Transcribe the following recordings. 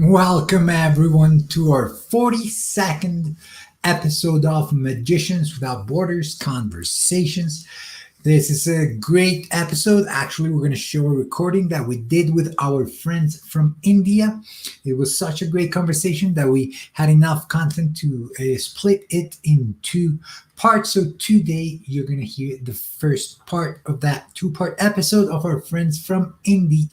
Welcome everyone to our 42nd episode of Magicians Without Borders Conversations. This is a great episode. Actually, we're going to show a recording that we did with our friends from India. It was such a great conversation that we had enough content to split it in two parts. So today you're going to hear the first part of that two-part episode of our friends from India.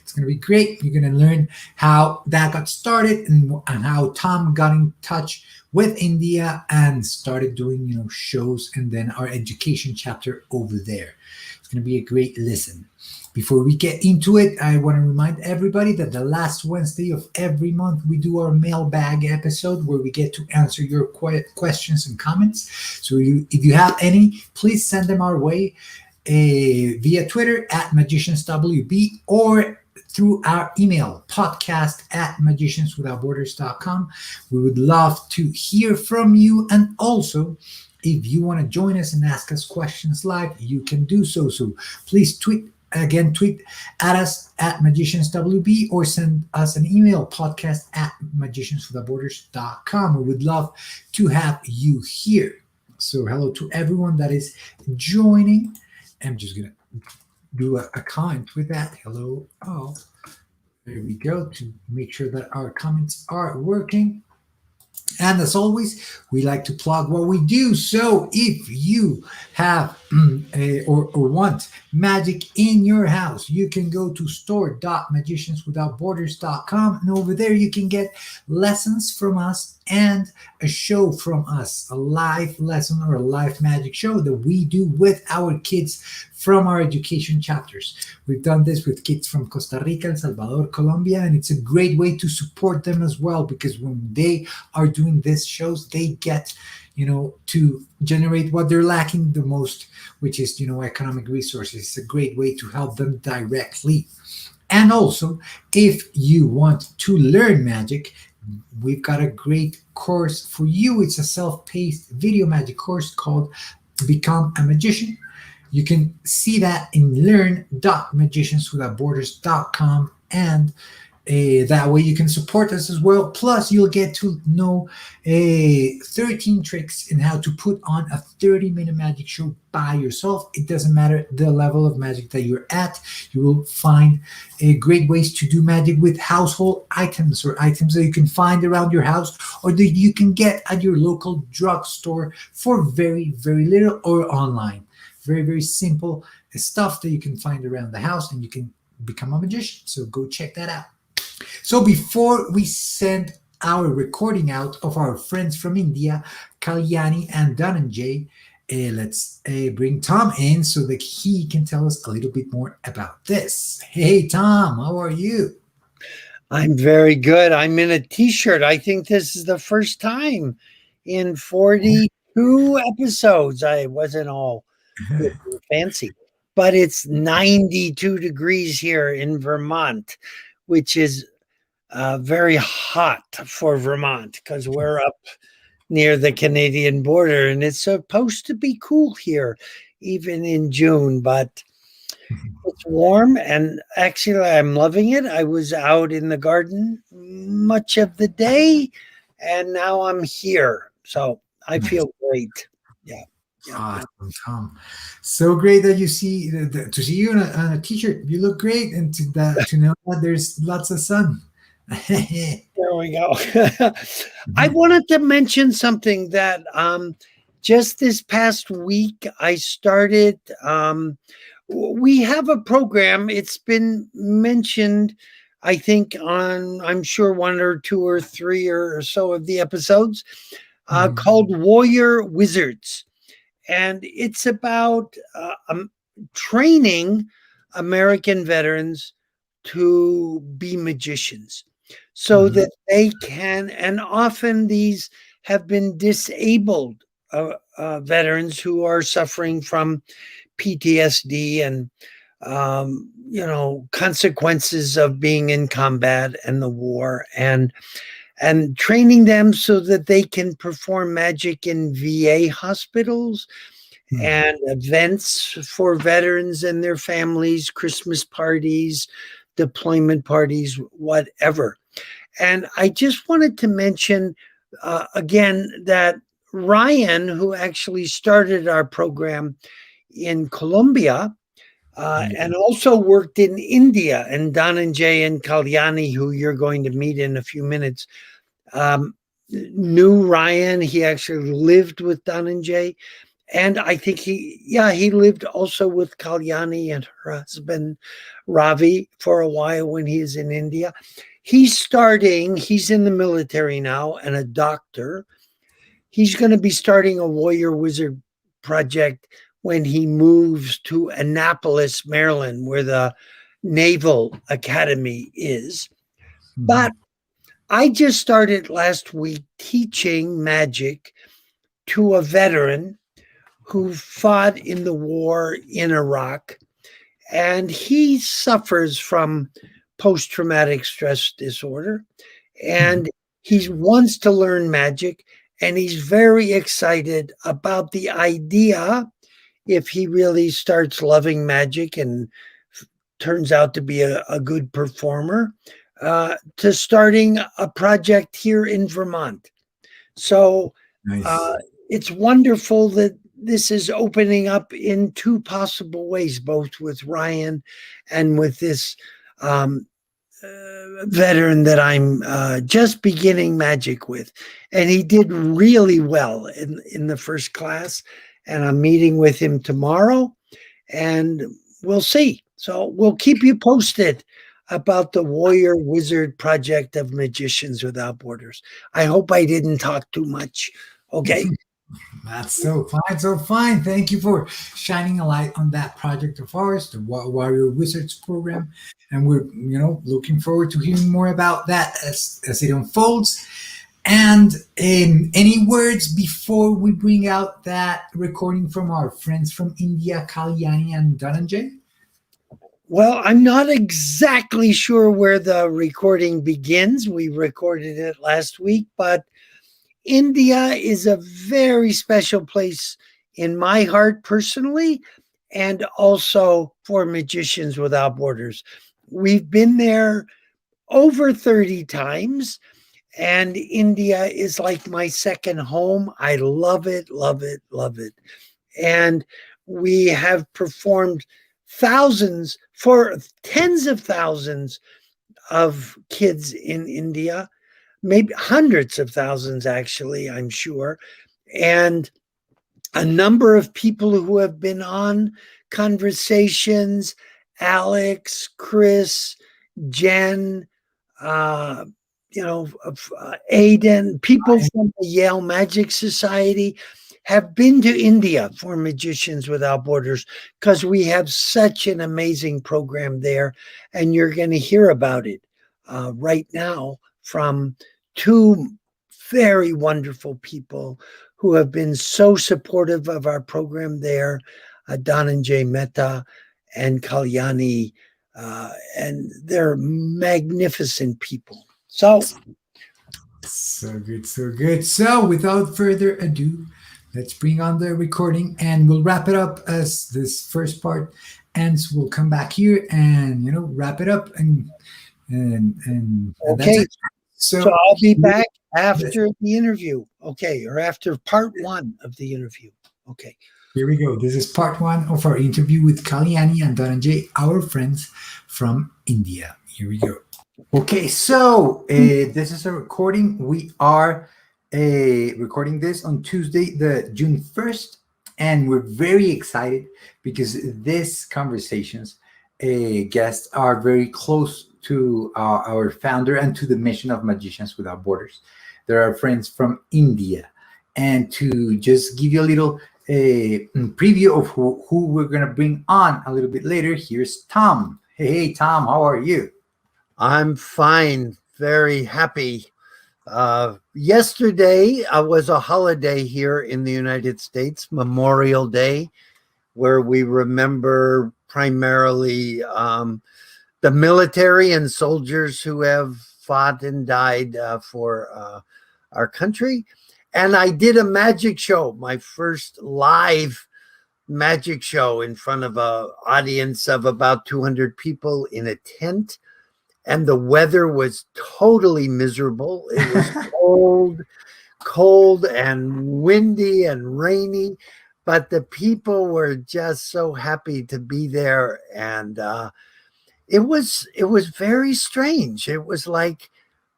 It's going to be great. You're going to learn how that got started and how Tom got in touch with India and started doing, shows, and then our education chapter over there. It's going to be a great listen. Before we get into it, I want to remind everybody that the last Wednesday of every month, we do our mailbag episode where we get to answer your questions and comments. So if you have any, please send them our way via Twitter at MagiciansWB or through our email, podcast@magicianswithoutborders.com. We would love to hear from you. And also, if you want to join us and ask us questions live, you can do so. So please tweet at us at MagiciansWB or send us an email, podcast@magicianswithoutborders.com. We would love to have you here. So hello to everyone that is joining. I'm just going to do a comment with that. Hello. Oh, there we go, to make sure that our comments are working. And as always, we like to plug what we do. So if you have or want magic in your house, you can go to store.magicianswithoutborders.com. And over there, you can get lessons from us and a show from us, a live lesson or a live magic show that we do with our kids from our education chapters. We've done this with kids from Costa Rica, El Salvador, Colombia, and it's a great way to support them as well, because when they are doing these shows, they get, to generate what they're lacking the most, which is, economic resources. It's a great way to help them directly. And also, if you want to learn magic, we've got a great course for you. It's a self-paced video magic course called Become a Magician. You can see that in learn.magicianswithoutborders.com, and that way you can support us as well. Plus, you'll get to know 13 tricks in how to put on a 30-minute magic show by yourself. It doesn't matter the level of magic that you're at. You will find great ways to do magic with household items or items that you can find around your house or that you can get at your local drugstore for very, very little, or online. Very, very simple stuff that you can find around the house, and you can become a magician. So go check that out. So before we send our recording out of our friends from India, Kalyani and Dhananjay, let's bring Tom in so that he can tell us a little bit more about this. Hey, Tom, how are you? I'm very good. I'm in a t-shirt. I think this is the first time in 42 episodes. I wasn't all fancy, but it's 92 degrees here in Vermont, which is very hot for Vermont because we're up near the Canadian border, and it's supposed to be cool here, even in June, but it's warm, and actually, I'm loving it. I was out in the garden much of the day, and now I'm here. So I Nice. feel great. Yeah. Yeah. Yeah. Awesome, Tom. So great that you see to see you on a t-shirt. You look great, and to know that there's lots of sun. There we go. I wanted to mention something that just this past week I started. We have a program. It's been mentioned, I think, on I'm sure one or two or three or so of the episodes, Mhm. called Warrior Wizards, and it's about training American veterans to be magicians so Mhm. that they can, and often these have been disabled veterans who are suffering from PTSD and consequences of being in combat and the war, and training them so that they can perform magic in VA hospitals Mhm. and events for veterans and their families, Christmas parties, deployment parties, whatever. And I just wanted to mention again that Ryan, who actually started our program in Colombia, Yeah. and also worked in India, and Dhananjay and Kalyani, who you're going to meet in a few minutes, knew Ryan. He actually lived with Dhananjay. And I think he lived also with Kalyani and her husband, Ravi, for a while when he was in India. He's in the military now and a doctor. He's going to be starting a Warrior Wizard project when he moves to Annapolis, Maryland, where the Naval Academy is. Mhm. But I just started last week teaching magic to a veteran who fought in the war in Iraq, and he suffers from post traumatic stress disorder. Mhm. And he wants to learn magic, and he's very excited about the idea, if he really starts loving magic and turns out to be a good performer, to starting a project here in Vermont. So uh, Nice. it's wonderful that this is opening up in two possible ways, both with Ryan and with this um, veteran that I'm just beginning magic with. And he did really well in the first class. And I'm meeting with him tomorrow, and we'll see. So we'll keep you posted about the Warrior Wizard Project of Magicians Without Borders. I hope I didn't talk too much. Okay. That's so fine, so fine. Thank you for shining a light on that project of ours, the Warrior Wizards program, and we're looking forward to hearing more about that as it unfolds. And any words before we bring out that recording from our friends from India, Kalyani and Dhananjay? Well, I'm not exactly sure where the recording begins. We recorded it last week, but India is a very special place in my heart personally, and also for Magicians Without Borders. We've been there over 30 times, and India is like my second home. I love it, love it, love it. And we have performed thousands for tens of thousands of kids in India, maybe hundreds of thousands, actually, I'm sure. And a number of people who have been on Conversations, Alex, Chris, Jen, uh, Aiden, people from the Yale Magic Society have been to India for Magicians Without Borders because we have such an amazing program there. And you're going to hear about it right now from two very wonderful people who have been so supportive of our program there, Dhananjay Mehta and Kalyani, and they're magnificent people. So So good, so good. So without further ado, let's bring on the recording and we'll wrap it up as this first part ends. We'll come back here and wrap it up and that's Okay, it. so So I'll be back this- after the interview. Okay, or after part one of the interview. Okay. here we go. This is part one of our interview with Kalyani and Dhananjay, our friends from India. Here we go. Okay, so this is a recording. We are recording this on Tuesday, the June 1st, and we're very excited because these conversations guests are very close to our founder and to the mission of Magicians Without Borders. They're our friends from India. And to just give you a little preview of who we're going to bring on a little bit later, here's Tom. Hey, Tom, how are you? I'm fine, very happy. Yesterday was a holiday here in the United States, Memorial Day, where we remember primarily the military and soldiers who have fought and died for our country. And I did a magic show, my first live magic show in front of an audience of about 200 people in a tent. And the weather was totally miserable. It was cold and windy and rainy, but the people were just so happy to be there. And it was very strange. It was like,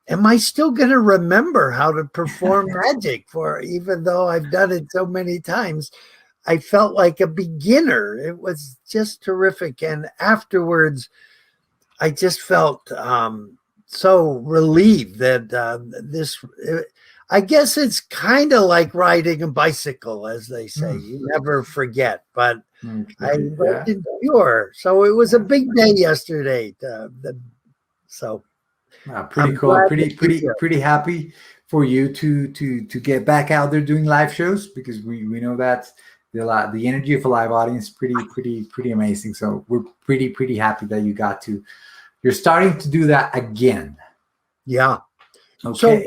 am I still going to remember how to perform magic? For even though I've done it so many times, I felt like a beginner. It was just terrific. And afterwards, I just felt so relieved that I guess it's kind of like riding a bicycle, as they say. You never forget, but I wasn't sure. So it was a big day yesterday. Pretty cool. Pretty happy for you to get back out there doing live shows because we know that the energy of a live audience is pretty amazing. So we're pretty happy that you're starting to do that again. Yeah. Okay. So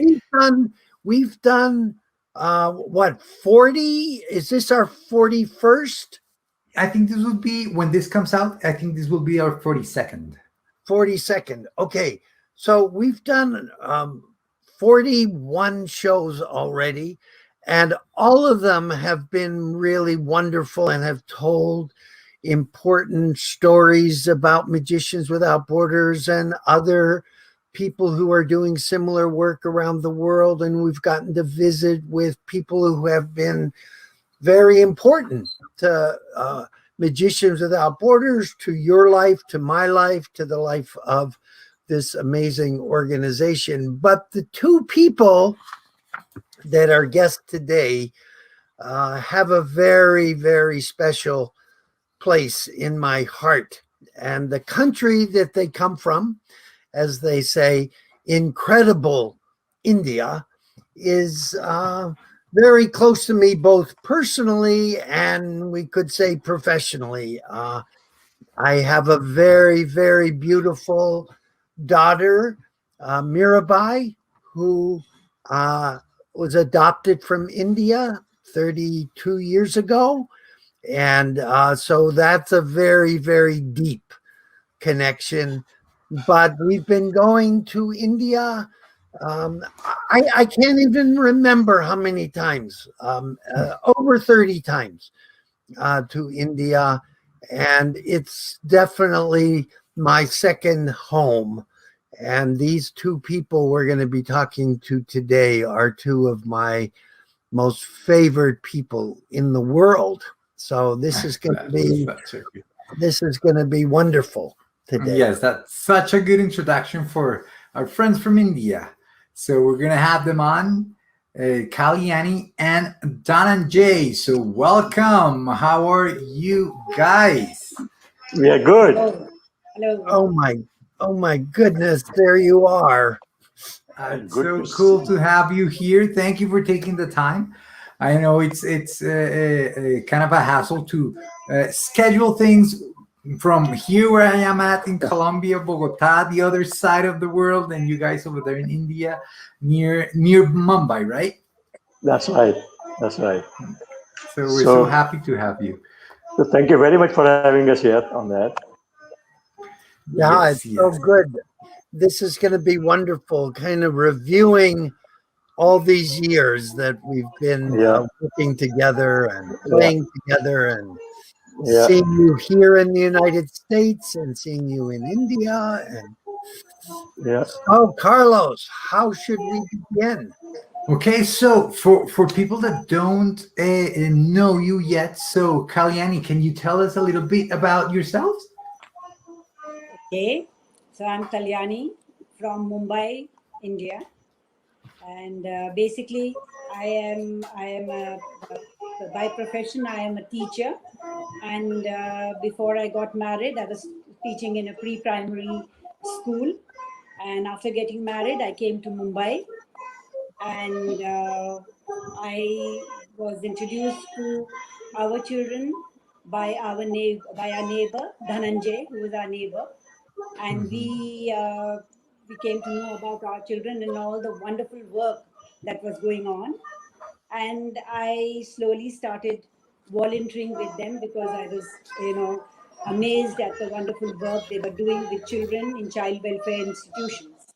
we've done what, 40? Is this our 41st? I think this will be, when this comes out, I think this will be our 42nd. 42nd. Okay. So we've done 41 shows already, and all of them have been really wonderful and have told important stories about Magicians Without Borders and other people who are doing similar work around the world. And we've gotten to visit with people who have been very important to Magicians Without Borders, to your life, to my life, to the life of this amazing organization. But the two people that are guests today have a very, very special place in my heart. And the country that they come from, as they say, incredible India, is very close to me, both personally and we could say professionally. I have a very, very beautiful daughter, Mirabai, who was adopted from India 32 years ago. And so that's a very, very deep connection. But we've been going to India. I can't even remember how many times, over 30 times to India. And it's definitely my second home. And these two people we're going to be talking to today are two of my most favorite people in the world. So this is going to be wonderful today. Yes, that's such a good introduction for our friends from India. So we're going to have them on, Kalyani and Dhananjay. So welcome. How are you guys? We are good. Hello. Oh my goodness, there you are. It's so cool to have you here. Thank you for taking the time. I know it's kind of a hassle to schedule things from here where I am at in Colombia, Bogota, the other side of the world, and you guys over there in India, near Mumbai, right? That's right. That's right. So we're so So, happy to have you. so thank you very much for having us here on that. Yeah, Yes, it's so yes. good. This is going to be wonderful, kind of reviewing all these years that we've been Yeah, working together and yeah, playing together and yeah. seeing you here in the United States and seeing you in India. And Yeah. so, Carlos, how should we begin? Okay, so for people that don't know you yet, so Kalyani, can you tell us a little bit about yourselves? Okay, so I'm Kalyani from Mumbai, India, and basically I am by profession I am a teacher, and before I got married, I was teaching in a pre-primary school, and after getting married, I came to Mumbai, and I was introduced to our children by our neighbor Dhananjay, who was our neighbor, and we came to know about our children and all the wonderful work that was going on. And I slowly started volunteering with them because I was, amazed at the wonderful work they were doing with children in child welfare institutions.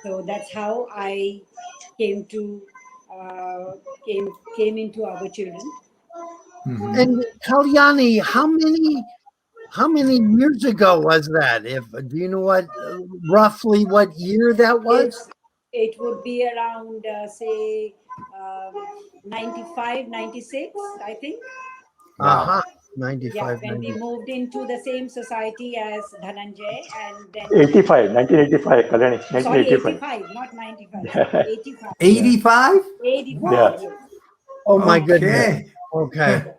So that's how I came to uh, came into our children. And Kalyani, how many years ago was that? If do you know what roughly what year that was? It's it would be around say 95, 96, I think. Wow. Uh-huh. Yeah, 95, when we 90. moved into the same society as Dhananjay, and then 85, 1985, Kalyani, sorry, 1985. 85, not 95, sorry, 85. Yeah, 85? 85, yeah, What? yes. Oh my goodness. Okay. Okay.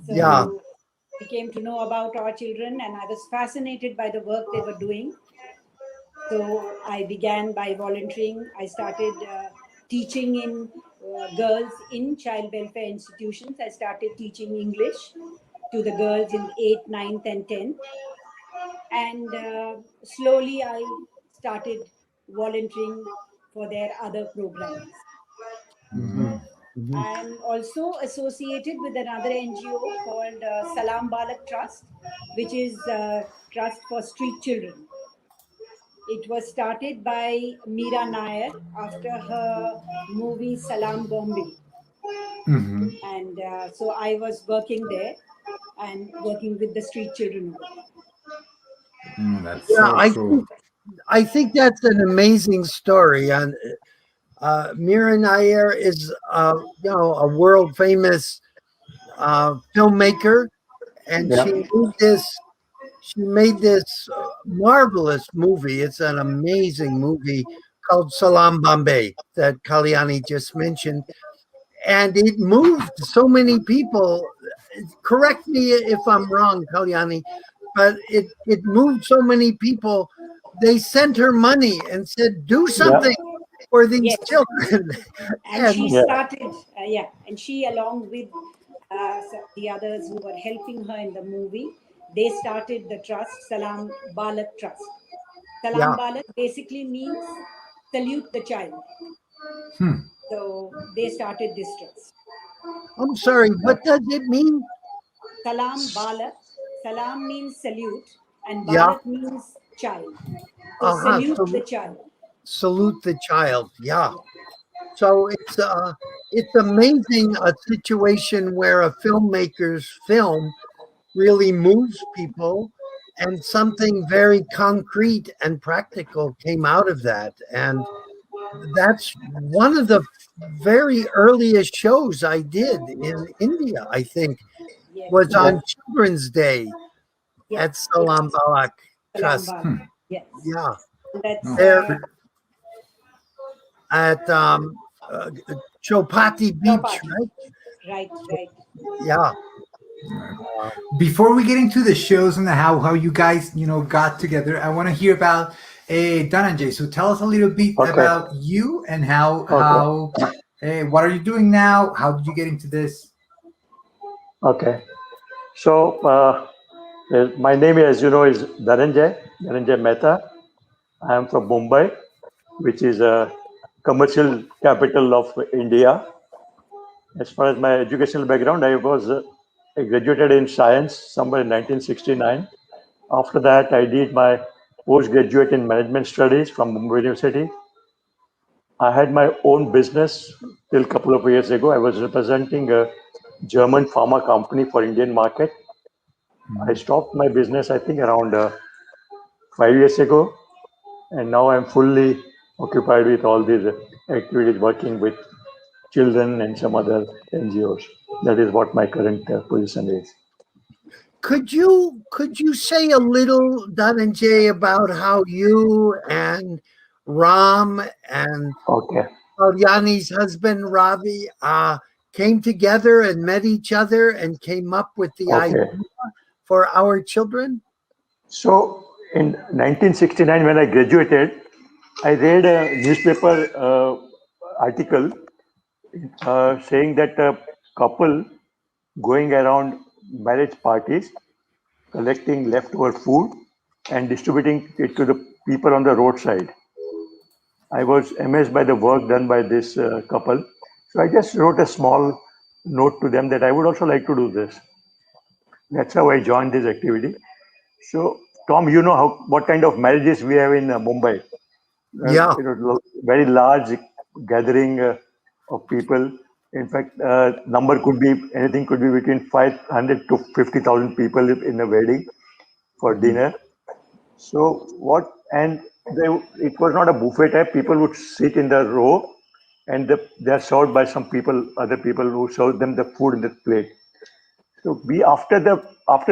Yeah. So we came to know about our children, and I was fascinated by the work they were doing. So I began by volunteering. I started teaching in girls in child welfare institutions. I started teaching English to the girls in 8th, ninth, and 10th. And slowly I started volunteering for their other programs. Mhm. Mm. Mhm. I'm also associated with another NGO called Salam Balak Trust, which is trust for street children. It was started by Meera Nair after her movie Salam Bombay. Hmm. And so I was working there and working with the street children over there. That's Yeah, so I cool. think I think that's an amazing story. And Mira Nair is, a world famous filmmaker, and yeah, she made this marvelous movie. It's an amazing movie called Salam Bombay that Kalyani just mentioned, and it moved so many people. Correct me if I'm wrong, Kalyani, but it moved so many people. They sent her money and said, "Do yeah, something for these Yes. children." And she And yeah, started, yeah, and she, along with the others who were helping her in the movie, they started the trust, Salam Balak Trust. Salam yeah, Balak basically means salute the child. Hmm. So they started this trust. I'm sorry. yeah, What does it mean? Salam Balak. Salam means salute, and Yeah. Balak means child. So Uh-huh. salute So the child. salute the child. Yeah. Yeah. So it's amazing a situation where a filmmaker's film really moves people and something very concrete and practical came out of that. And that's one of the very earliest shows I did in India, I think, Yes. was yeah. on Children's Day Yes. at Yes. Salam Balak Salam Trust. Balak. Yes. Yeah. And that's Oh, There pre- at uh, Chopati Beach, Chapati. right? Right. Right. Yeah. before we get into the shows and the how you guys got together, I want to hear about Dhananjay. So tell us a little bit Okay, about you and how okay, what are you doing now? How did you get into this? okay. So, My name, as you know, is Dhananjay Mehta. I am from Mumbai, which is a commercial capital of India. As far as my educational background, I graduated in science somewhere in 1969. After that, I did my postgraduate in management studies from Mumbai University. I had my own business till a couple of years ago. I was representing a German pharma company for Indian market. I Mhm. stopped my business, I think, around 5 years ago, and now I'm fully occupied with all these activities, working with children and some other NGOs. That is what my current position is. Could you say a little, Dhananjay, about how you and Ram and Okay, Kalyani's husband Ravi came together and met each other and came up with the idea okay. for our children? So in 1969, when I graduated, I read a newspaper article saying that a couple going around marriage parties, collecting leftover food and distributing it to the people on the roadside. I was amazed by the work done by this couple. So I just wrote a small note to them that I would also like to do this. That's how I joined this activity. So, Tom, you know what kind of marriages we have in Mumbai. Yeah. Very large gathering of people. In fact, number could be anything could be between 500 to 50,000 people in a wedding for Mhm. dinner. So what? And it was not a buffet type. People would sit in the row, and they are served by some people, other people who serve them the food in the plate. So we after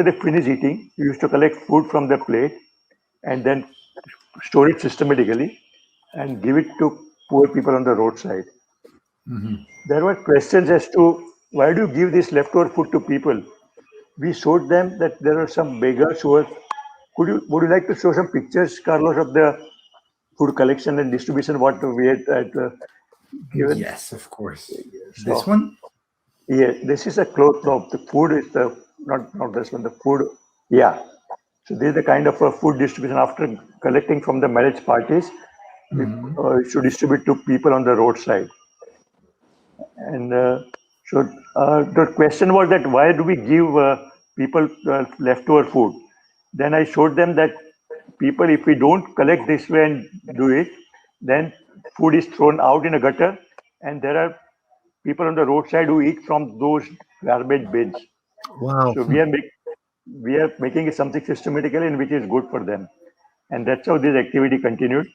they finish eating, we used to collect food from the plate and then store it systematically and give it to poor people on the roadside. Mhm. There were questions as to why do you give this leftover food to people? We showed them that there are some beggars who are. Would you like to show some pictures, Carlos, of the food collection and distribution what we had given? Yes, of course. This So one? yeah, this is a cloth. No, the food is the not this one. The food, yeah. So this is the kind of food distribution after collecting from the marriage parties. We Mhm. should distribute to people on the roadside. And so the question was that why do we give people leftover food? Then I showed them that people, if we don't collect this way and do it, then food is thrown out in a gutter, and there are people on the roadside who eat from those garbage bins. Wow. So we are making it something systematically and which is good for them, and that's how this activity continued.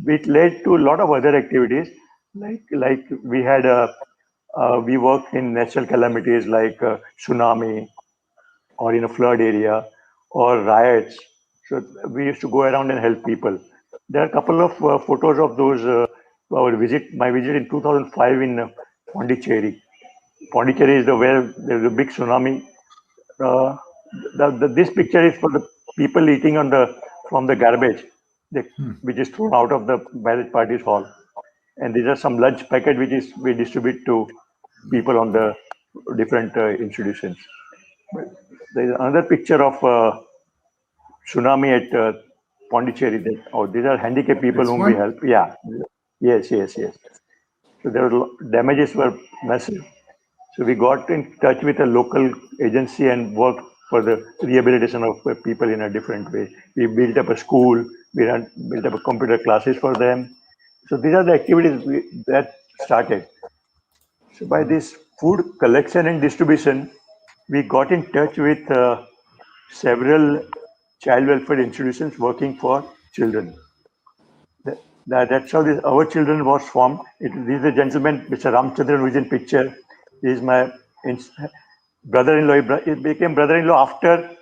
It led to a lot of other activities, like we worked in natural calamities like tsunami or in a flood area or riots. So we used to go around and help people. There are a couple of photos of those my visit in 2005 in Pondicherry. Pondicherry is the where there's a big tsunami. Uh, this picture is for the people eating on the from the garbage, Hmm. which is thrown out of the marriage parties hall. And these are some lunch packet which is we distribute to people on the different institutions. But there is another picture of tsunami at Pondicherry. These are handicapped people This whom we one? help. Yeah, yes. So damages were massive. So we got in touch with a local agency and worked for the rehabilitation of people in a different way. We built up a school. Built up a computer classes for them. So these are the activities that started. So by this food collection and distribution, we got in touch with several child welfare institutions working for children. That's how Our Children was formed. This is a gentleman, Mr. Ramchandran, who is in picture. He is my brother-in-law. He became brother-in-law after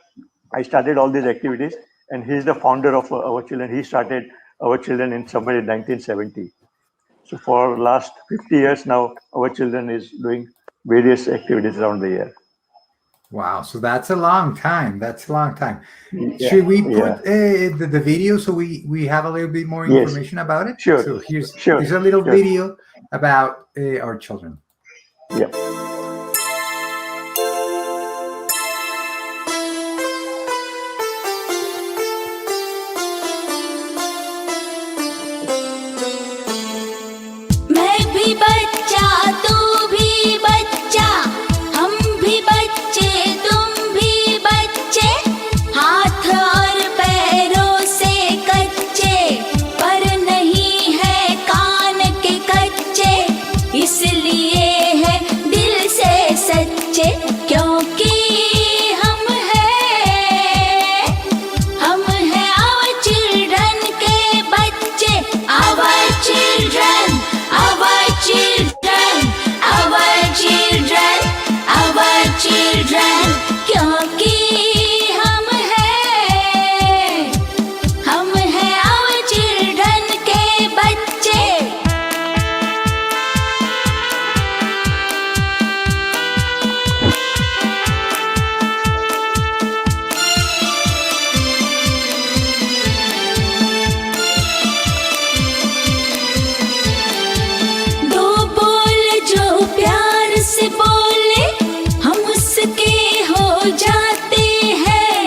I started all these activities, and he is the founder of Our Children. He started Our Children in somewhere in 1970. So for last 50 years now, Our Children is doing various activities around the year. Wow. So that's a long time. That's a long time. Yeah, Should we put yeah. the video so we have a little bit more Yes, information about it? sure, So sure, here's a little sure. video about our children. Yeah. बच्चे क्योंकि हम हैं our children के बच्चे our children our children our children our children क्योंकि हम हैं our children के बच्चे दो बोल जो प्यार से बोले हम उसके हो जाते हैं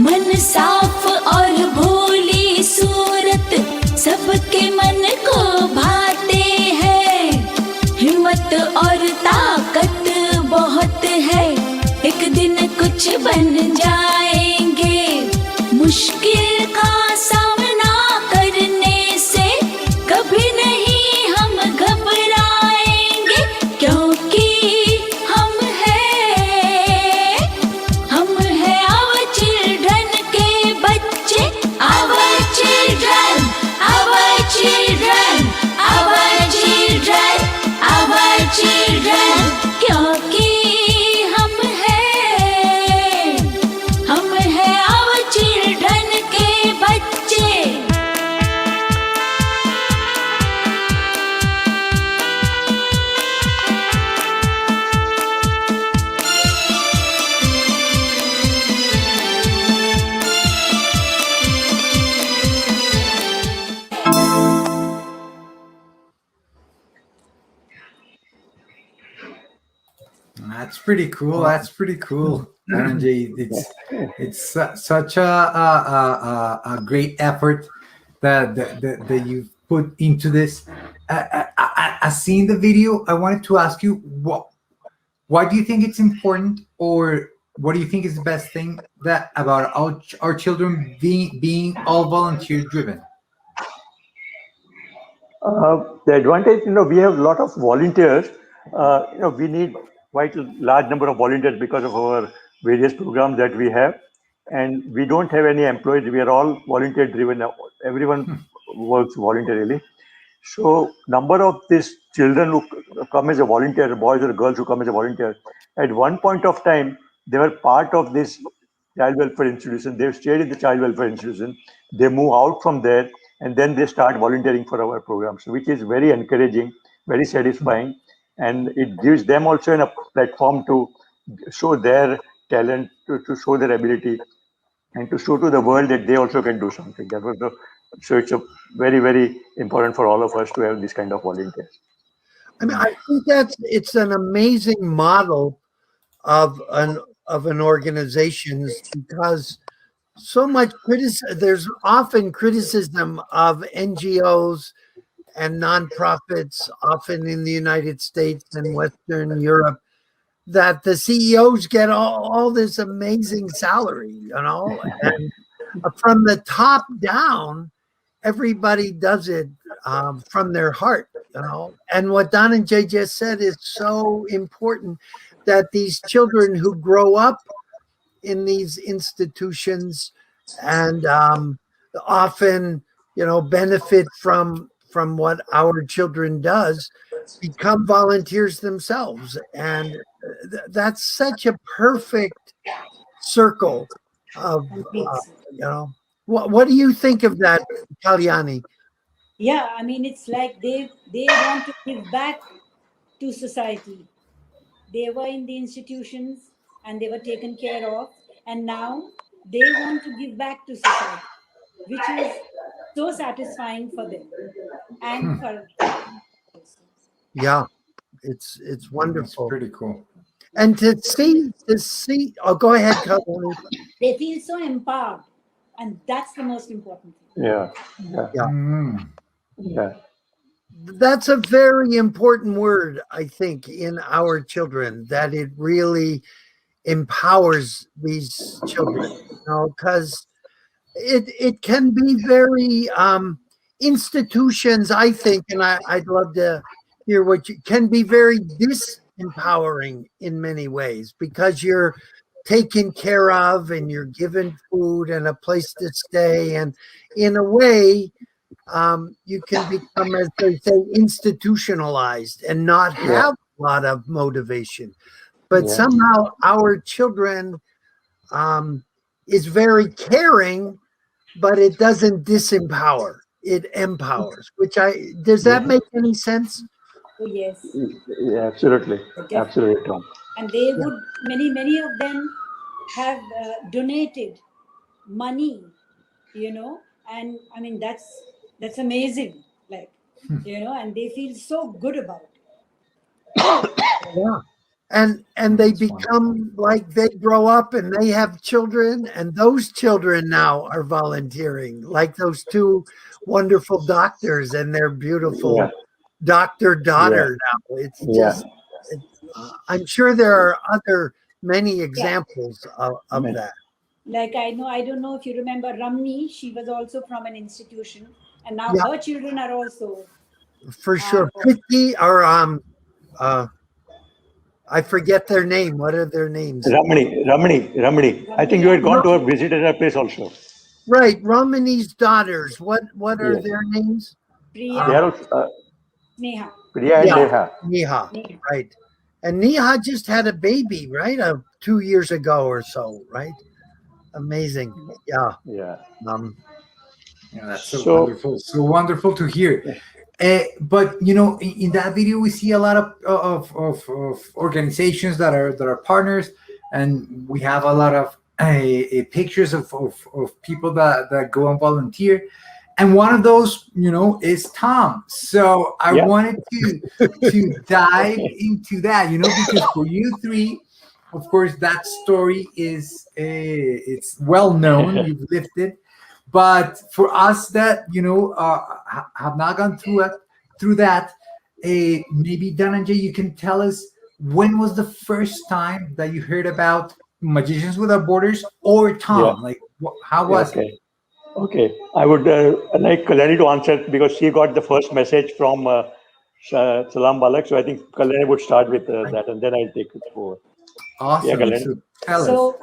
मन साफ और भोली सूरत सबके मन को भाते हैं हिम्मत और ताकत बहुत है एक दिन कुछ बन जाएंगे मुश्किल का सामना करने से कभी नहीं हम घबराएंगे क्योंकि हम हैं our children के बच्चे our children our children our children our children क्योंकि हम हैं our children के बच्चे That's pretty cool. That's pretty cool, Dhananjay. Such a great effort that you've put into this. I seen the video. I wanted to ask you why do you think it's important, or what do you think is the best thing that about our children being all volunteer driven? The advantage, we have a lot of volunteers. We need quite a large number of volunteers because of our various programs that we have. And we don't have any employees. We are all volunteer driven. Everyone works voluntarily. So number of these children who come as a volunteer, boys or girls who come as a volunteer, at one point of time, they were part of this child welfare institution. They've stayed in the child welfare institution. They move out from there and then they start volunteering for our programs, which is very encouraging, very satisfying. And it gives them also a platform to show their talent, to show their ability, and to show to the world that they also can do something. So it's very, very important for all of us to have this kind of volunteers. I mean, I think it's an amazing model of an organization, because so much there's often criticism of NGOs and nonprofits, often in the United States and Western Europe, that the CEOs get all this amazing salary, and from the top down, everybody does it from their heart, And what Dhananjay just said is so important, that these children who grow up in these institutions and often, benefit from what our children does, become volunteers themselves. And that's such a perfect circle of, what do you think of that, Kalyani? Yeah, I mean, it's like they want to give back to society. They were in the institutions and they were taken care of, and now they want to give back to society, which is so satisfying for them and for us. Yeah, it's wonderful. It's pretty cool. And to see, oh, go ahead, Kalyani. They feel so empowered, and that's the most important thing. Yeah. That's a very important word, I think, in our children, that it really empowers these children, because it can be very institutions, I think, and I'd love to hear what you can be very empowering in many ways because you're taken care of and you're given food and a place to stay. And in a way, you can become, as they say, institutionalized and not have a lot of motivation. But somehow our children is very caring, but it doesn't disempower. It empowers, does that make any sense? Oh, yes. Yeah, absolutely. Absolutely, Tom. And they would, many of them have donated money, and I mean, that's amazing. Like, and they feel so good about it. Yeah. And they become like they grow up and they have children, and those children now are volunteering, like those two wonderful doctors and their beautiful daughter now. It's just, I'm sure there are many examples of that. Like I don't know if you remember Ramni, she was also from an institution, and now her children are also. For sure. 50 or I forget their name. What are their names? Ramani. I think you had gone to her, visited her place also. Right, Ramani's daughters. What are their names? Priya, Neha. Priya and Neha. Right. And Neha just had a baby, right? 2 years ago or so, right? Amazing. Yeah. Yeah. That's so wonderful to hear. But in that video, we see a lot of organizations that are partners, and we have a lot of pictures of people that go and volunteer. And one of those, is Tom. So I wanted to dive into that, because for you three, of course, that story is it's well known. You've lived it. But for us that have not gone through that, maybe Dhananjay, you can tell us when was the first time that you heard about Magicians Without Borders or Tom? Like, how was it? Okay, I would like Kalyani to answer because she got the first message from Salam Balak. So I think Kalyani would start with that, and then I'll take it forward. Awesome. So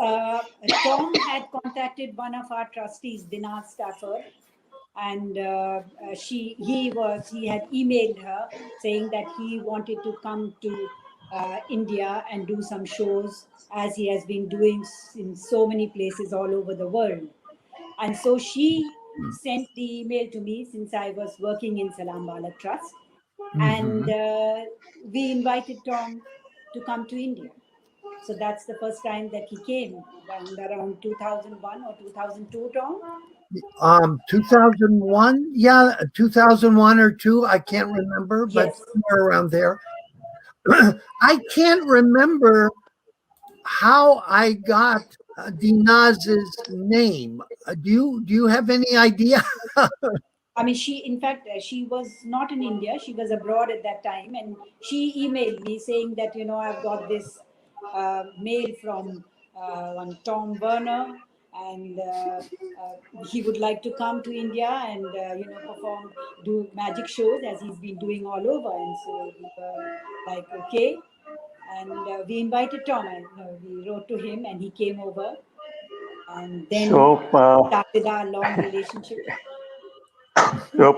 Tom had contacted one of our trustees, Dinar Stafford, and he had emailed her saying that he wanted to come to India and do some shows, as he has been doing in so many places all over the world. And so she sent the email to me since I was working in Salam Balak Trust, and we invited Tom to come to India. So that's the first time that he came, around 2001 or 2002, Tom? 2001. 2001 or 2. I can't remember, but somewhere around there. I can't remember how I got Dinaz's name. Do you have any idea? I mean, she was not in India. She was abroad at that time, and she emailed me saying that I've got this mail from one Tom Werner, and he would like to come to India and do magic shows as he's been doing all over. And so we were like, okay, and we invited Tom, and we wrote to him, and he came over, and then started our long relationship. So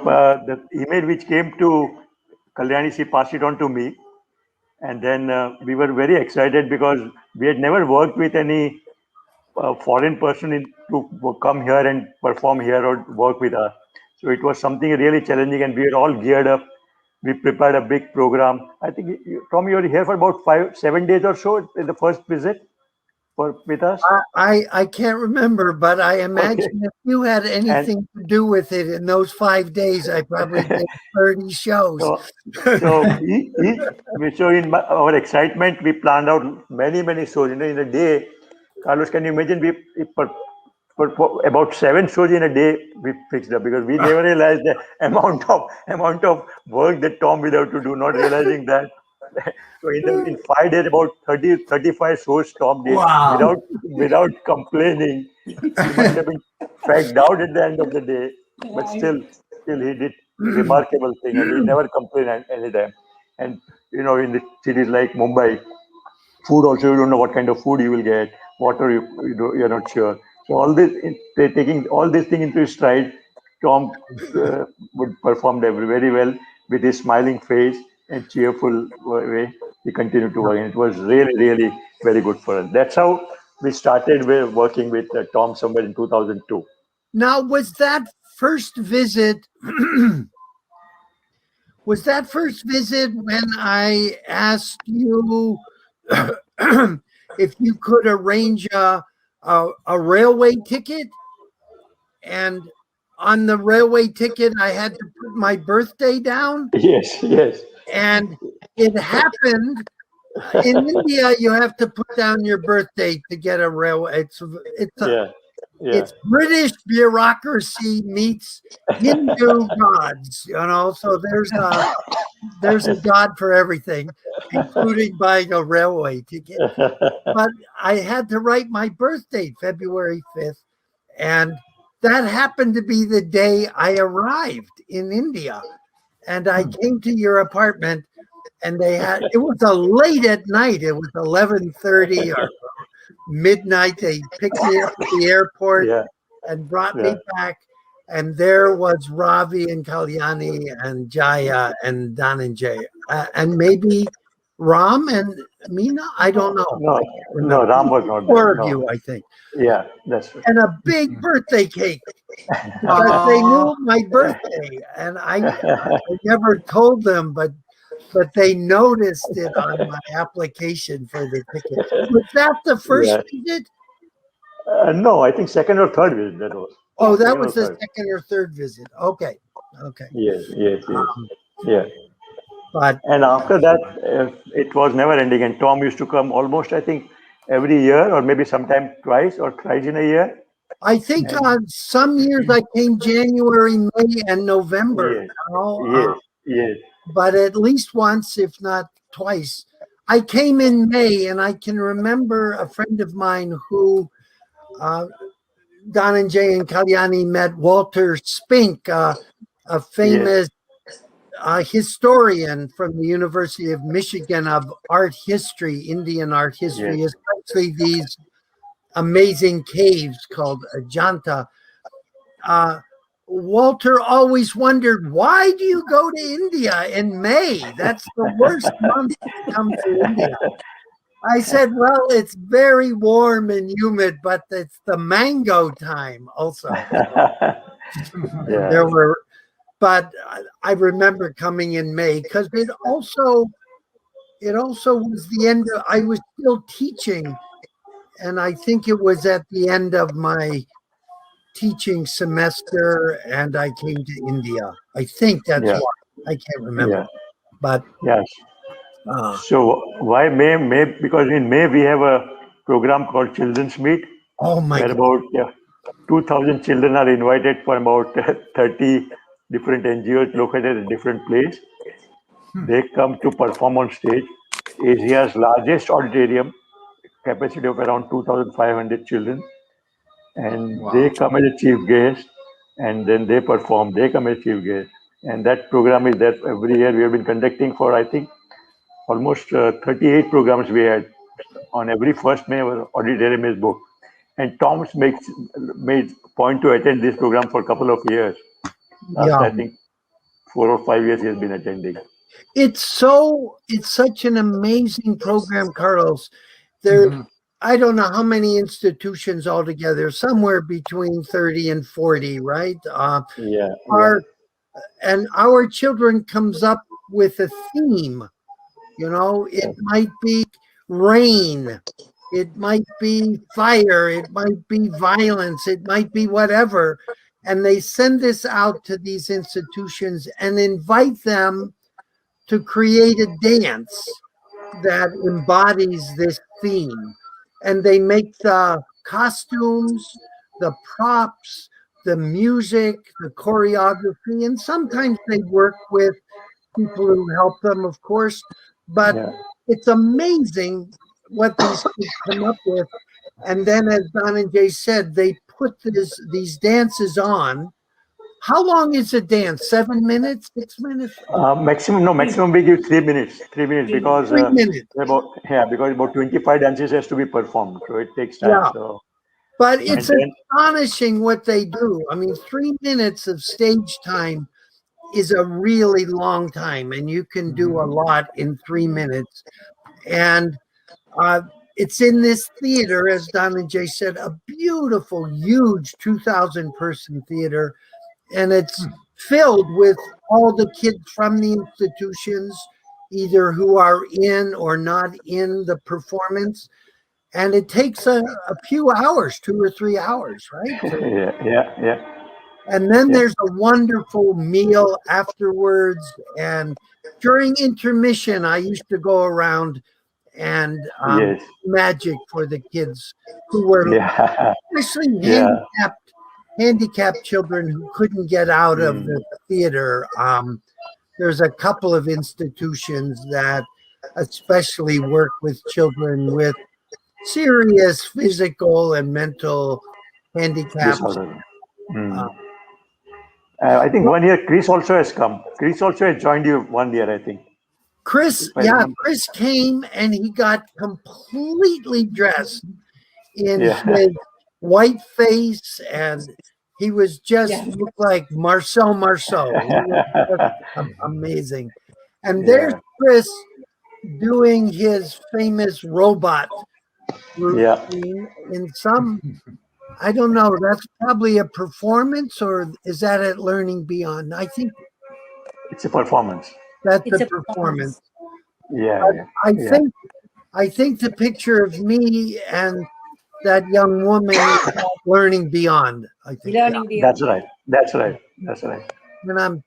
the email which came to Kalyani, she passed it on to me. And then we were very excited because we had never worked with any foreign person to come here and perform here or work with us. So it was something really challenging, and we were all geared up. We prepared a big program. I think, Tom, you were here for about 7 days or so in the first visit with us. I can't remember, but I imagine if you had anything to do with it in those 5 days, I probably did 30 shows. So in our excitement, we planned out many shows. In a day, Carlos, can you imagine? We for about 7 shows in a day we fixed up because we never realized the amount of work that Tom will have to do, not realizing that. So in 5 days, about 35 shows Tom did without complaining. He must have been fagged out at the end of the day, but still he did remarkable thing, and he never complained at any time. And in the cities like Mumbai, food also you don't know what kind of food you will get, water you're not sure. So all this, they're taking all this thing into his stride. Tom would perform very well with his smiling face and cheerful way. He continued to work, and it was really, really very good for us. That's how we started with working with Tom somewhere in 2002. Now, was that first visit? Was that first visit when I asked you if you could arrange a railway ticket? And on the railway ticket, I had to put my birthday down. Yes, yes. And it happened in India. You have to put down your birthday to get a railway. It's British bureaucracy meets Hindu gods, So there's a god for everything, including buying a railway ticket. But I had to write my birthday, February 5th, and that happened to be the day I arrived in India. And I came to your apartment, and it was a late at night. It was 11:30 or midnight. They picked me up at the airport and brought me back. And there was Ravi and Kalyani and Jaya and Dhananjay and maybe Ram and Meena. I don't know. No, Ram was not there. Four of you, I think. Yeah, that's right. And a big birthday cake. Because they knew my birthday. And I never told them, but they noticed it on my application for the ticket. Was that the first visit? No, I think second or third visit that was. Oh, that was the second or third visit. Okay. Yes. But and after that, it was never ending. And Tom used to come almost, I think, every year, or maybe sometime twice or thrice in a year. I think some years I came January, May, and November. Yes. But at least once, if not twice. I came in May, and I can remember a friend of mine who Dhananjay and Kalyani met, Walter Spink, a famous historian from the University of Michigan of art history, Indian art history, especially these amazing caves called Ajanta. Walter always wondered, why do you go to India in May? That's the worst month to come to India. I said, well, it's very warm and humid, but it's the mango time also. But I remember coming in May because it also was the end of, I was still teaching, and I think it was at the end of my teaching semester, and I came to India. I think that's why. I can't remember. But yes. So why May? Because in May we have a program called Children's Meet. Oh my God. About 2,000 children are invited for about 30 different NGOs located in different places. They come to perform on stage. Asia's largest auditorium, capacity of around 2,500 children. And they come as a chief guest, and then they perform. They come as chief guest. And that program is there every year. We have been conducting for, I think, almost 38 programs we had. On every first May, our auditorium is booked. And Tom made point to attend this program for a couple of years. I think 4 or 5 years he has been attending. It's such an amazing program, Carlos. I don't know how many institutions altogether, somewhere between 30 and 40, right? And our children comes up with a theme. It might be rain, it might be fire, it might be violence, it might be whatever. And they send this out to these institutions and invite them to create a dance that embodies this theme. And they make the costumes, the props, the music, the choreography, and sometimes they work with people who help them, of course. But it's amazing what these kids come up with. And then, as Dhananjay said, they put these dances on How long is a dance? 7 minutes, 6 minutes? Maximum we give 3 minutes. 3 minutes because 3 minutes. because about 25 dances has to be performed, so it takes time. Yeah. So But it's and then astonishing what they do. I mean, 3 minutes of stage time is a really long time, and you can do a lot in 3 minutes. And it's in this theater, as Dhananjay said, a beautiful, huge 2,000 person theater. And it's filled with all the kids from the institutions, either who are in or not in the performance. And it takes a few hours, 2 or 3 hours, right? yeah. And then there's a wonderful meal afterwards. And during intermission, I used to go around and Yes. magic for the kids who were Yeah. especially Yeah. handicapped children who couldn't get out of the theater. There's a couple of institutions that especially work with children with serious physical and mental handicaps. Disorder. I think 1 year Chris also has come. Chris also has joined you 1 year, I think. Chris If I remember. Chris came and he got completely dressed in Yeah. his white face, and he was just looked like Marcel Marceau. He was just amazing. And there's Chris doing his famous robot routine in some, I don't know, that's probably a performance, or is that at Learning Beyond? I think It's a performance. that's It's a a performance. Yeah. I think the picture of me and that young woman is at Learning Beyond. I think. Learning Beyond. That's right. And I'm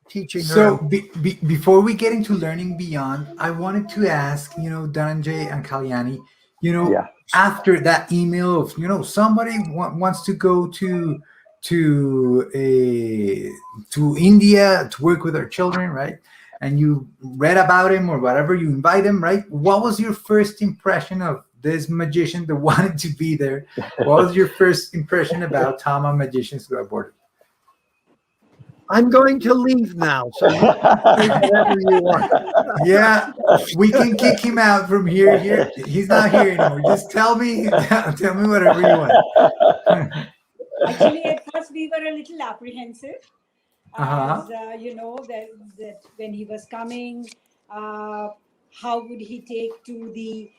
teaching So her. before we get into Learning Beyond, I wanted to ask, Dhananjay and Kalyani, after that email of, somebody wants to go to India to work with our children, right? And you read about him or whatever, you invite him, right? What was your first impression of this magician that wanted to be there? What was your first impression about Tama Magicians Without Borders? I'm going to leave now, so you can say whatever you want. Yeah, we can kick him out from here. He's not here anymore. Just tell me whatever you want. Actually, at first we were a little apprehensive. As that when he was coming, how would he take to the?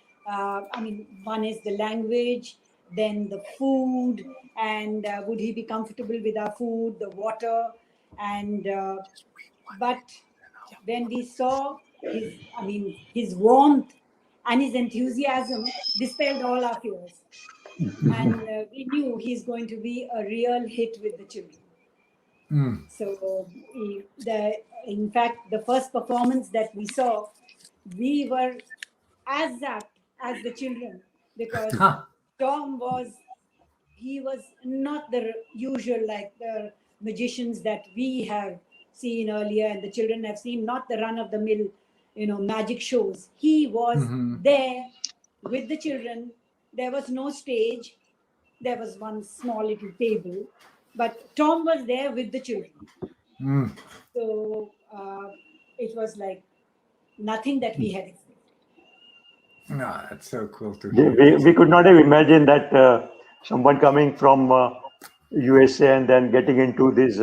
One is the language, then the food, and would he be comfortable with our food, the water, and but when we saw his warmth and his enthusiasm dispelled all our fears, and we knew he's going to be a real hit with the children. So, in fact, the first performance that we saw, we were as zapped as the children, because Tom was not the usual, like the magicians that we have seen earlier and the children have seen, not the run-of-the-mill, magic shows. He was there with the children. There was no stage. There was one small little table. But Tom was there with the children. So it was like nothing that we had expected. No, that's so cool to hear. We could not have imagined that someone coming from USA and then getting into this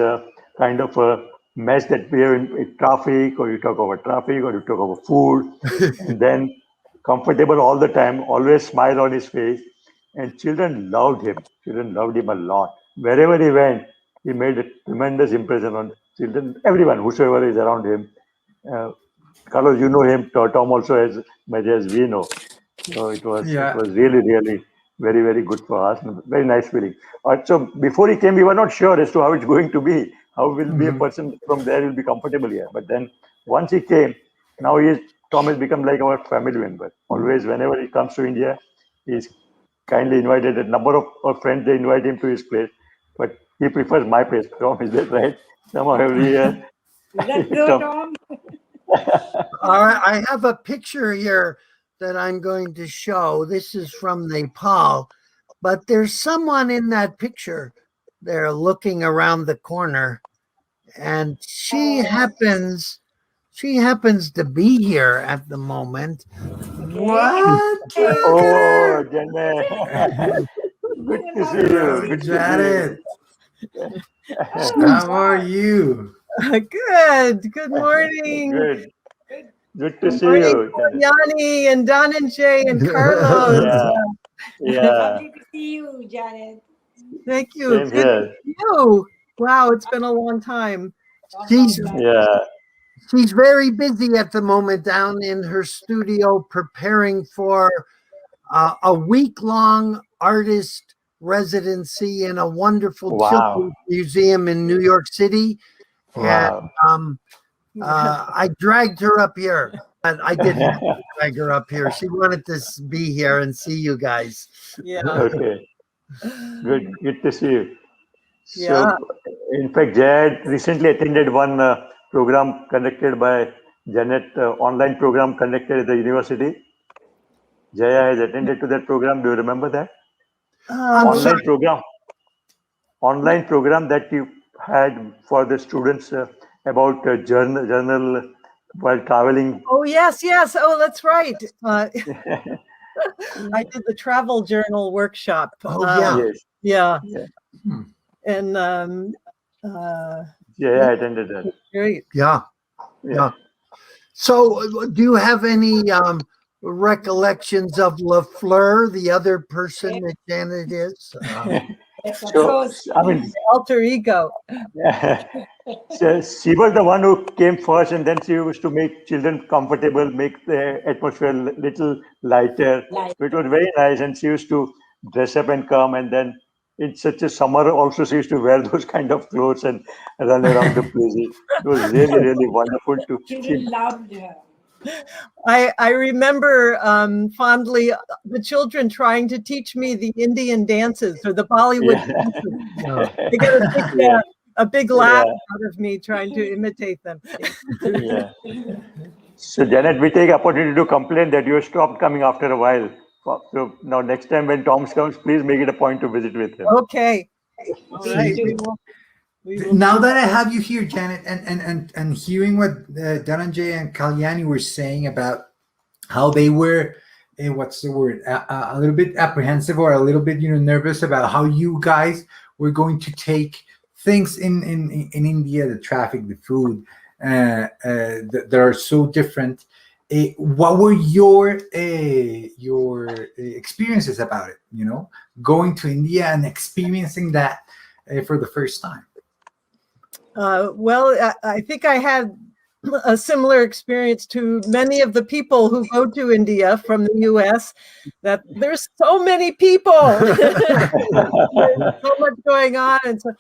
kind of a mess that we are in traffic, or you talk about traffic, or you talk about food, and then comfortable all the time, always smile on his face. And children loved him. Children loved him a lot. Wherever he went, he made a tremendous impression on children, everyone, whosoever is around him. Carlos, you know him, Tom also, as much as we know. So it was really, really very, very good for us. Very nice feeling. So before he came, we were not sure as to how it's going to be. How will be a person from there will be comfortable here. But then once he came, now Tom has become like our family member. Always, whenever he comes to India, he's kindly invited a number of our friends. They invite him to his place, but he prefers my place. Tom, is that right? Somehow every year. That's good, Tom. All right, I have a picture here that I'm going to show. This is from Nepal, but there's someone in that picture they're looking around the corner, and she happens to be here at the moment. What? Look Oh, at Janet. Good to see her. you. Hello, Good to Janet. see How are you? Good. Good morning. you. Good. Good to Good see morning, you, Janet. Kalyani and Dhananjay and Carlos. Yeah. Yeah. Lovely to see you, Janet. Thank you. Same Good here. to see you. Wow, it's been a long time. She's Yeah. she's very busy at the moment down in her studio preparing for a week-long artist residency in a wonderful Wow. children's museum in New York City. Wow. And I dragged her up here. I didn't have to drag her up here. She wanted to be here and see you guys. Yeah. Okay. Good. Good to see you. Yeah. So, in fact, Jay recently attended one program conducted by Janet, online program conducted at the university. Jaya has attended to that program. Do you remember that? I'm Online sorry. program. Online program that you had for the students about journal while traveling. Oh, yes. Oh, that's right. I did the travel journal workshop. Oh, yeah. Yes. Yeah. Yeah. And Jaya attended that. great. Yeah. So, do you have any recollections of LaFleur, the other person that Janet is? Yes, of So, course. I mean, Alter ego. so she was the one who came first, and then she used to make children comfortable, make the atmosphere little lighter. Light. It was very nice, and she used to dress up and come, and then in such a summer also she used to wear those kind of clothes and run around the place. It was really, really wonderful to Children see. loved her. I remember fondly the children trying to teach me the Indian dances or the Bollywood dances. They got a big laugh out of me trying to imitate them. Yeah. So Janet, we take opportunity to complain that you stopped coming after a while. So now next time when Tom comes, please make it a point to visit with him. Okay. All right. too. We will Now that I have you here, Janet, and hearing what Dhananjay and Kalyani were saying about how they were, what's the word, a little bit apprehensive or a little bit, nervous about how you guys were going to take things in India, the traffic, the food, that are so different. What were your experiences about it? Going to India and experiencing that for the first time. well, I think I had a similar experience to many of the people who go to India from the U.S. That there's so many people, there's so much going on, and so.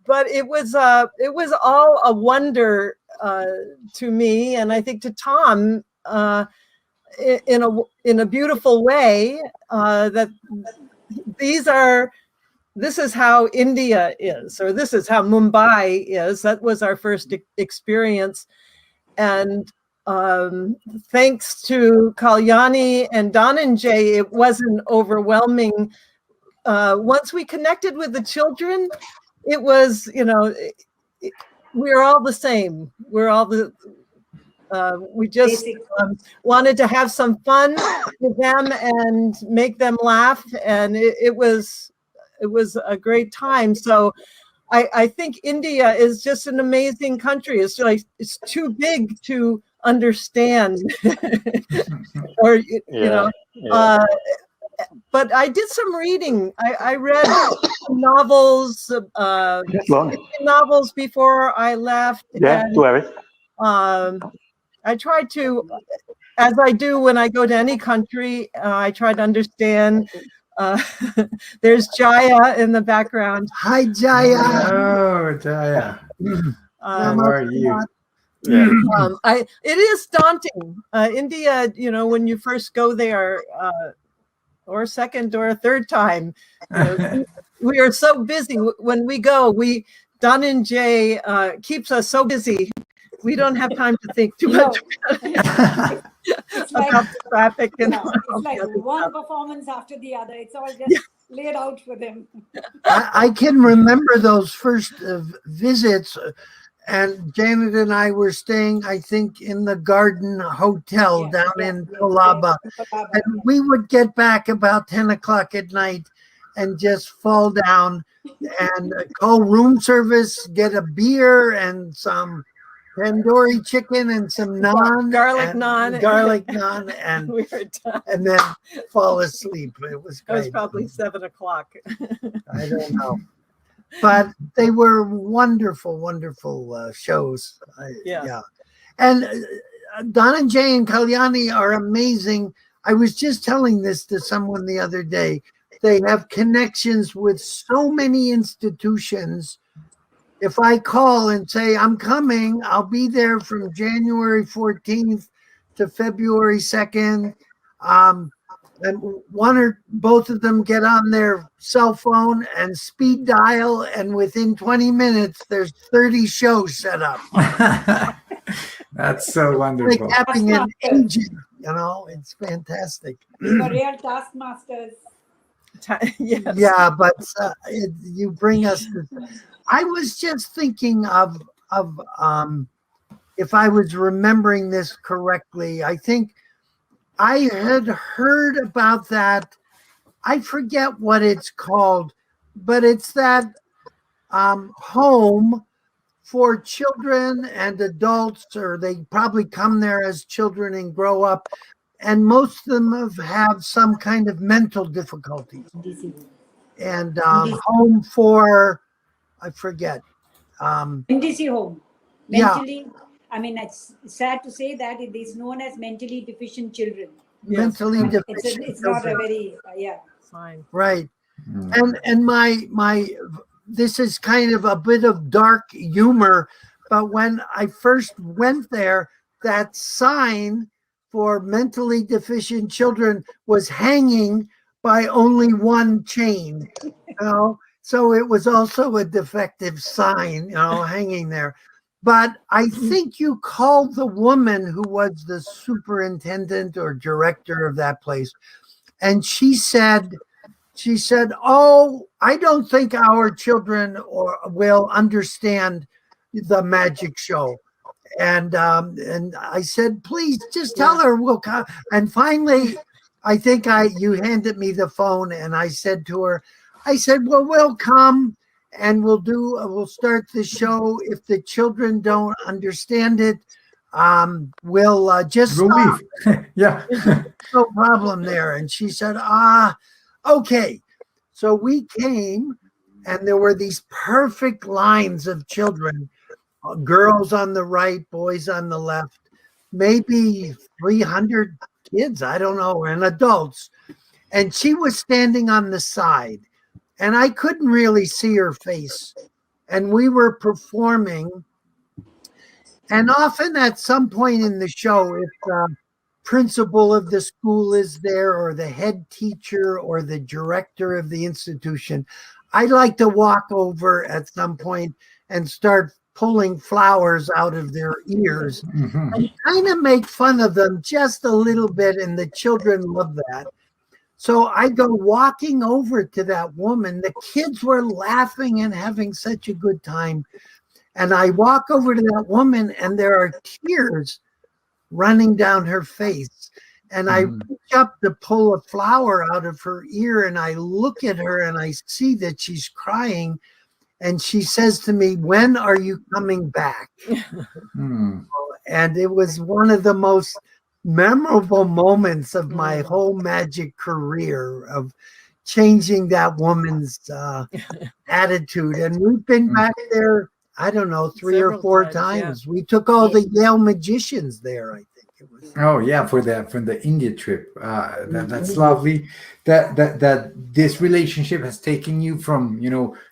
But it was all a wonder to me, and I think to Tom in a beautiful way. That this is how India is, or this is how Mumbai is. That was our first experience, and thanks to Kalyani and Dhananjay, it wasn't overwhelming. Once we connected with the children, it was, we're all the same. We're all we just wanted to have some fun with them and make them laugh, and it was a great time. So I think India is just an amazing country. It's like it's too big to understand, or but I did some reading. I read novels, novels before I left. I tried to, as I do when I go to any country, I try to understand. There's Jaya in the background. Hi, Jaya. Oh, Jaya. How are you? It is daunting. India, when you first go there, or second or a third time, we are so busy. When we go, Dhananjay keeps us so busy. We don't have time to think too much It's like about the traffic. And it's like one performance after the other. It's all just laid out for them. I can remember those first visits, and Janet and I were staying, I think, in the Garden Hotel down in Colaba. And we would get back about 10 o'clock at night and just fall down and call room service, get a beer and some tandoori chicken and some naan, garlic and naan, and We were done. and then fall asleep. It was It was great. probably 7 o'clock. I don't know, but they were wonderful, wonderful shows. Yeah. And Dhananjay and Kalyani are amazing. I was just telling this to someone the other day. They have connections with so many institutions. If I call and say, I'm coming, I'll be there from January 14th to February 2nd. And one or both of them get on their cell phone and speed dial, and within 20 minutes, there's 30 shows set up. That's so wonderful. Like having an agent, it's fantastic. We were real taskmasters. Yes. Yeah, but you bring us to, I was just thinking of if I was remembering this correctly, I think I had heard about that. I forget what it's called, but it's that home for children and adults, or they probably come there as children and grow up. And most of them have some kind of mental difficulties. And home for, I forget. MDC home. Yeah. Mentally, I mean, it's sad to say that it is known as mentally deficient children. Mentally deficient. It's not a children. very, Fine. Right. And my this is kind of a bit of dark humor, but when I first went there, that sign for mentally deficient children was hanging by only one chain, so it was also a defective sign, hanging there. But I think you called the woman who was the superintendent or director of that place, and she said, "Oh, I don't think our children will understand the magic show." And I said, "Please just tell her we'll come." And finally, I think you handed me the phone, and I said to her, "Well, we'll come and we'll start the show. If the children don't understand it, we'll just We'll stop. leave." Yeah. No problem there." And she said, "Okay." So we came, and there were these perfect lines of children, girls on the right, boys on the left, maybe 300 kids, I don't know, and adults. And she was standing on the side, and I couldn't really see her face. And we were performing. And often at some point in the show, if the principal of the school is there, or the head teacher, or the director of the institution, I'd like to walk over at some point and start pulling flowers out of their ears and kind of make fun of them just a little bit, and the children love that. So I go walking over to that woman. The kids were laughing and having such a good time. And I walk over to that woman, and there are tears running down her face. And I reach up to pull a flower out of her ear, and I look at her, and I see that she's crying. And she says to me, "When are you coming back?" And it was one of the most memorable moments of my whole magic career, of changing that woman's attitude. And we've been back there, I don't know, 3 or 4 times. We took all the Yale magicians there, I think it was. Oh yeah, from the India trip. That's lovely. That this relationship has taken you from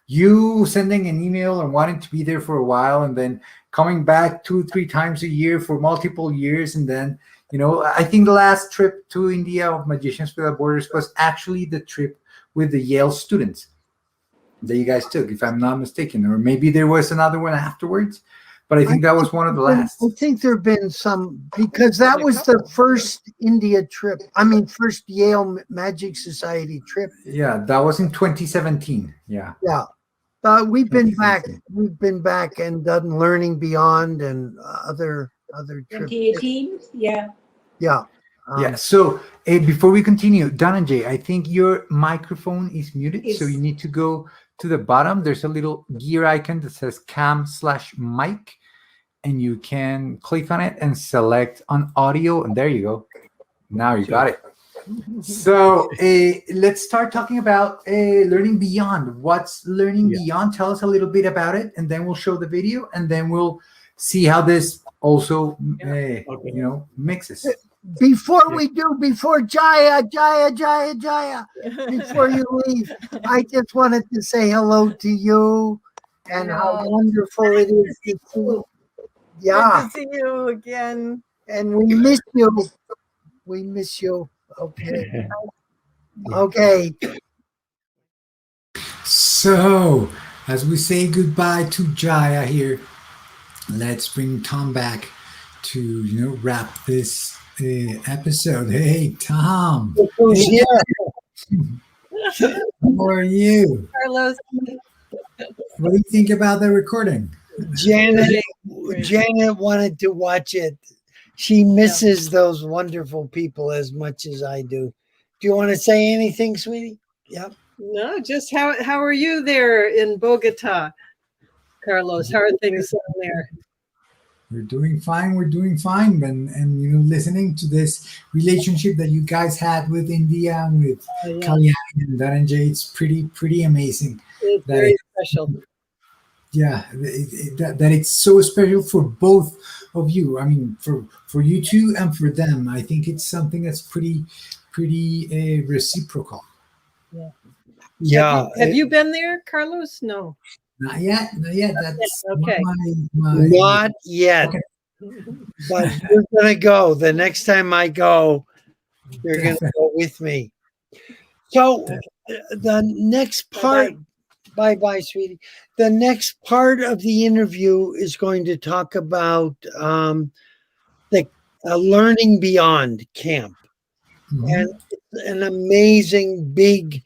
you sending an email and wanting to be there for a while, and then coming back 2-3 times a year for multiple years, and then I think the last trip to India of Magicians Without Borders was actually the trip with the Yale students that you guys took, if I'm not mistaken, or maybe there was another one afterwards. but I think that was one of the last. I think there have been some, because that was the first India trip. I mean, first Yale Magic Society trip. Yeah, that was in 2017. Yeah. Yeah. We've been back. We've been back and done Learning Beyond and other trips. 2018. Yeah. Yeah. Yeah. So before we continue, Dhananjay, I think your microphone is muted, so you need to go to the bottom. There's a little gear icon that says cam/mic, and you can click on it and select on audio, and there you go. Now you got it. So let's start talking about Learning Beyond. What's Learning Beyond? Tell us a little bit about it, and then we'll show the video, and then we'll see how this also mixes. Before Jaya, before you leave, I just wanted to say hello to you and how wonderful it is to see you. Good to see you again. And we miss you. We miss you. Okay. Okay. So, as we say goodbye to Jaya here, let's bring Tom back to wrap this episode. Hey, Tom. Yeah. How are you? Carlos. What do you think about the recording? Janet wanted to watch it. She misses those wonderful people as much as I do. Do you want to say anything, sweetie? Yep. No, just how are you there in Bogota, Carlos? How are things down there? We're doing fine. And listening to this relationship that you guys had with India and with Kalyani and Dhananjay, it's pretty amazing. It's very special. Yeah, that it's so special for both of you. I mean, for you two and for them. I think it's something that's pretty reciprocal. Yeah. Have you been there, Carlos? No. Not yet. That's okay. Not yet. Okay. But you're gonna go. The next time I go, you're gonna go with me. So the next part. Bye, sweetie. The next part of the interview is going to talk about the Learning Beyond camp. Mm-hmm. And it's an amazing big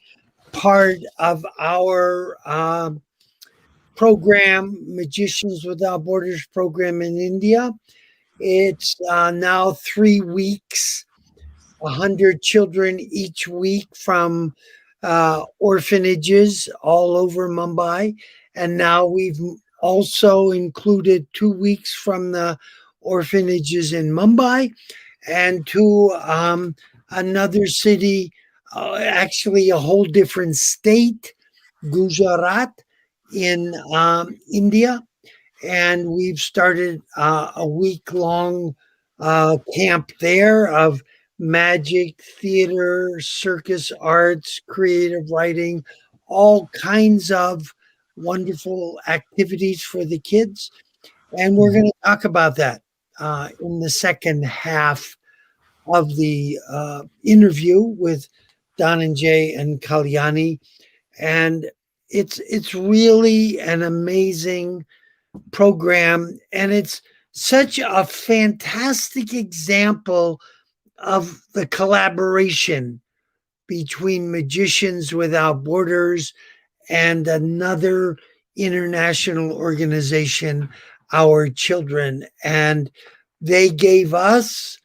part of our program, Magicians Without Borders program in India. It's now 3 weeks, 100 children each week from orphanages all over Mumbai. And now we've also included 2 weeks from the orphanages in Mumbai and to another city, actually a whole different state, Gujarat in India. And we've started a week-long camp there of magic, theater, circus arts, creative writing, all kinds of wonderful activities for the kids. And we're going to talk about that in the second half of the interview with Dhananjay and Kalyani. And it's really an amazing program. And it's such a fantastic example of the collaboration between Magicians Without Borders and another international organization, Our Children. And they gave us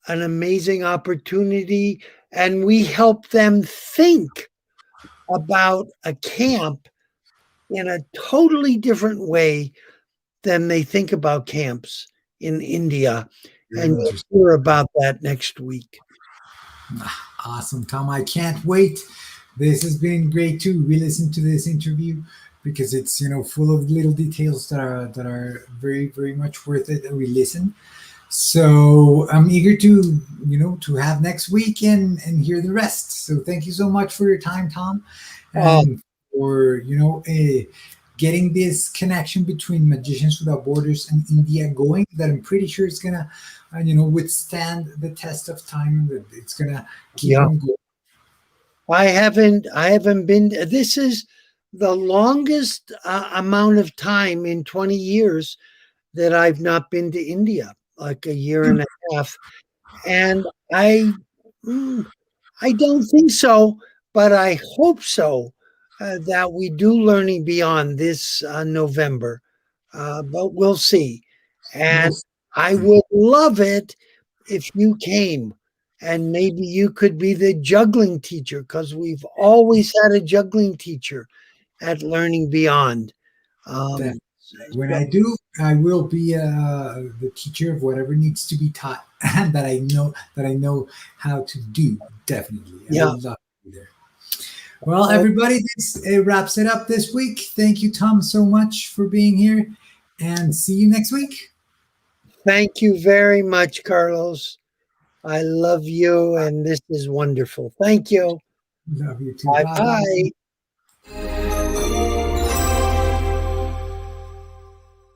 an amazing opportunity, and we helped them think about a camp in a totally different way than they think about camps in India. And you'll hear about that next week. Awesome, Tom. I can't wait. This has been great too. We listened to this interview because it's full of little details that are very, very much worth it, and we listen. So I'm eager to to have next week and hear the rest. So thank you so much for your time, Tom, and for getting this connection between Magicians Without Borders and India going, that I'm pretty sure it's gonna withstand the test of time, that it's gonna keep on going. I haven't been. This is the longest amount of time in 20 years that I've not been to India, like a year and a half. And I don't think so, but I hope so, that we do Learning Beyond this November. But we'll see. And I would love it if you came, and maybe you could be the juggling teacher, because we've always had a juggling teacher at Learning Beyond. When I do, I will be the teacher of whatever needs to be taught that I know how to do. Definitely, I would love to be there. Well, everybody, it wraps it up this week. Thank you, Tom, so much for being here, and see you next week. Thank you very much, Carlos. I love you, and this is wonderful. Thank you. Love you too. Bye-bye.